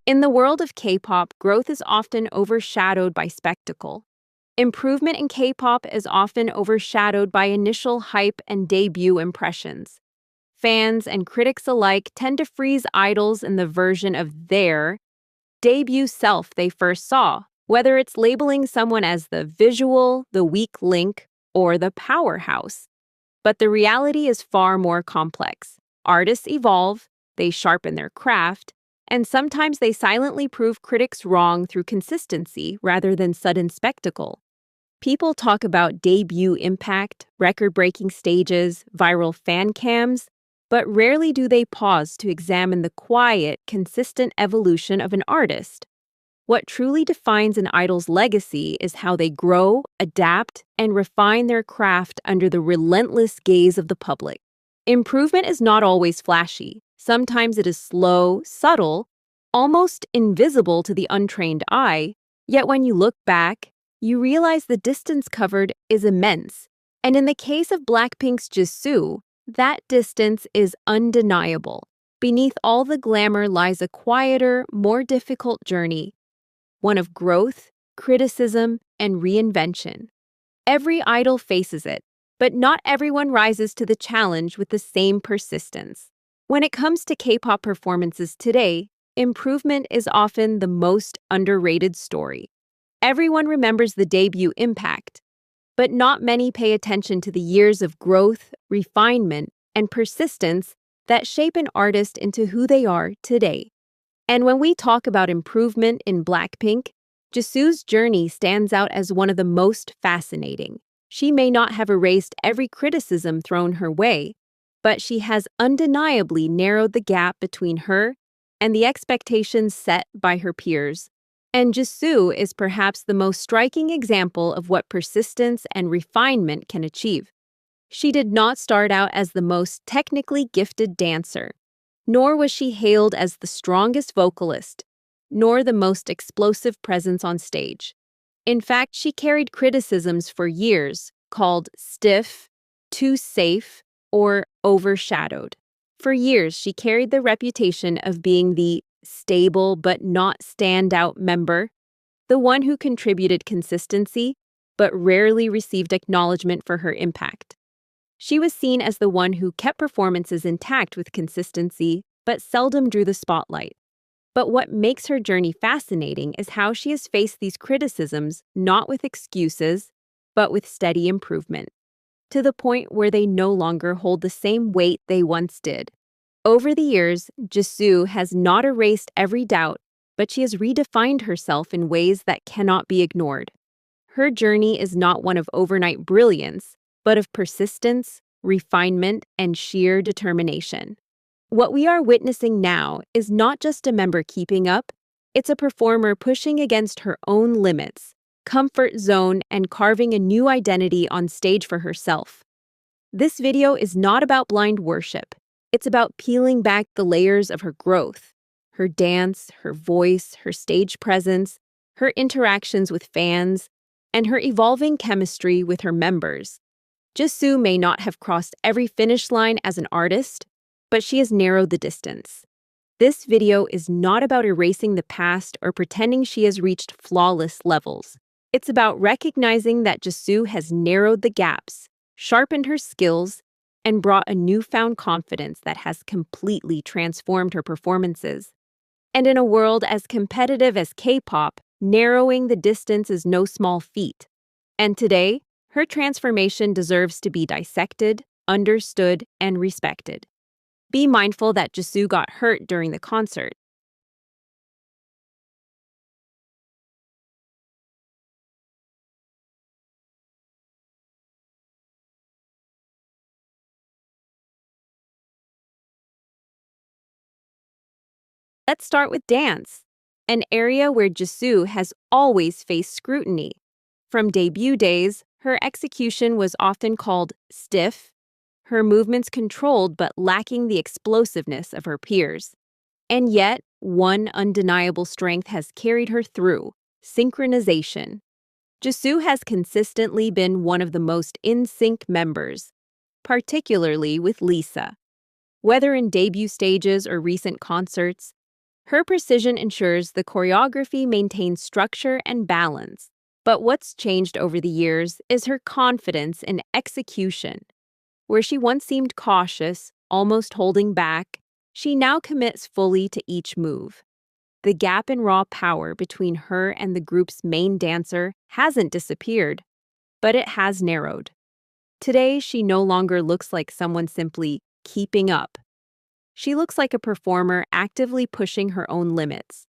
In the world of K-pop, growth is often overshadowed by spectacle. Improvement in K-pop is often overshadowed by initial hype and debut impressions. Fans and critics alike tend to freeze idols in the version of their debut self they first saw, whether it's labeling someone as the visual, the weak link, or the powerhouse. But the reality is far more complex. Artists evolve, they sharpen their craft, and sometimes they silently prove critics wrong through consistency rather than sudden spectacle. People talk about debut impact, record-breaking stages, viral fan cams, but rarely do they pause to examine the quiet, consistent evolution of an artist. What truly defines an idol's legacy is how they grow, adapt, and refine their craft under the relentless gaze of the public. Improvement is not always flashy. Sometimes it is slow, subtle, almost invisible to the untrained eye, yet when you look back, you realize the distance covered is immense. And in the case of BLACKPINK's Jisoo, that distance is undeniable. Beneath all the glamour lies a quieter, more difficult journey, one of growth, criticism, and reinvention. Every idol faces it, but not everyone rises to the challenge with the same persistence. When it comes to K-pop performances today, improvement is often the most underrated story. Everyone remembers the debut impact, but not many pay attention to the years of growth, refinement, and persistence that shape an artist into who they are today. And when we talk about improvement in BLACKPINK, Jisoo's journey stands out as one of the most fascinating. She may not have erased every criticism thrown her way, but she has undeniably narrowed the gap between her and the expectations set by her peers. And Jisoo is perhaps the most striking example of what persistence and refinement can achieve. She did not start out as the most technically gifted dancer, nor was she hailed as the strongest vocalist, nor the most explosive presence on stage. In fact, she carried criticisms for years, called stiff, too safe, or overshadowed. For years, she carried the reputation of being the stable but not standout member, the one who contributed consistency but rarely received acknowledgement for her impact. She was seen as the one who kept performances intact with consistency but seldom drew the spotlight. But what makes her journey fascinating is how she has faced these criticisms not with excuses, but with steady improvement, to the point where they no longer hold the same weight they once did. Over the years, Jisoo has not erased every doubt, but she has redefined herself in ways that cannot be ignored. Her journey is not one of overnight brilliance, but of persistence, refinement, and sheer determination. What we are witnessing now is not just a member keeping up, it's a performer pushing against her own limits, comfort zone, and carving a new identity on stage for herself. This video is not about blind worship. It's about peeling back the layers of her growth, her dance, her voice, her stage presence, her interactions with fans, and her evolving chemistry with her members. Jisoo may not have crossed every finish line as an artist, but she has narrowed the distance. This video is not about erasing the past or pretending she has reached flawless levels. It's about recognizing that Jisoo has narrowed the gaps, sharpened her skills, and brought a newfound confidence that has completely transformed her performances. And in a world as competitive as K-pop, narrowing the distance is no small feat. And today, her transformation deserves to be dissected, understood, and respected. Be mindful that Jisoo got hurt during the concert. Let's start with dance, an area where Jisoo has always faced scrutiny. From debut days, her execution was often called stiff, her movements controlled but lacking the explosiveness of her peers. And yet, one undeniable strength has carried her through: synchronization. Jisoo has consistently been one of the most in-sync members, particularly with Lisa. Whether in debut stages or recent concerts, Her precision ensures the choreography maintains structure and balance. But what's changed over the years is her confidence in execution. Where she once seemed cautious, almost holding back, she now commits fully to each move. The gap in raw power between her and the group's main dancer hasn't disappeared, but it has narrowed. Today, she no longer looks like someone simply keeping up. She looks like a performer actively pushing her own limits.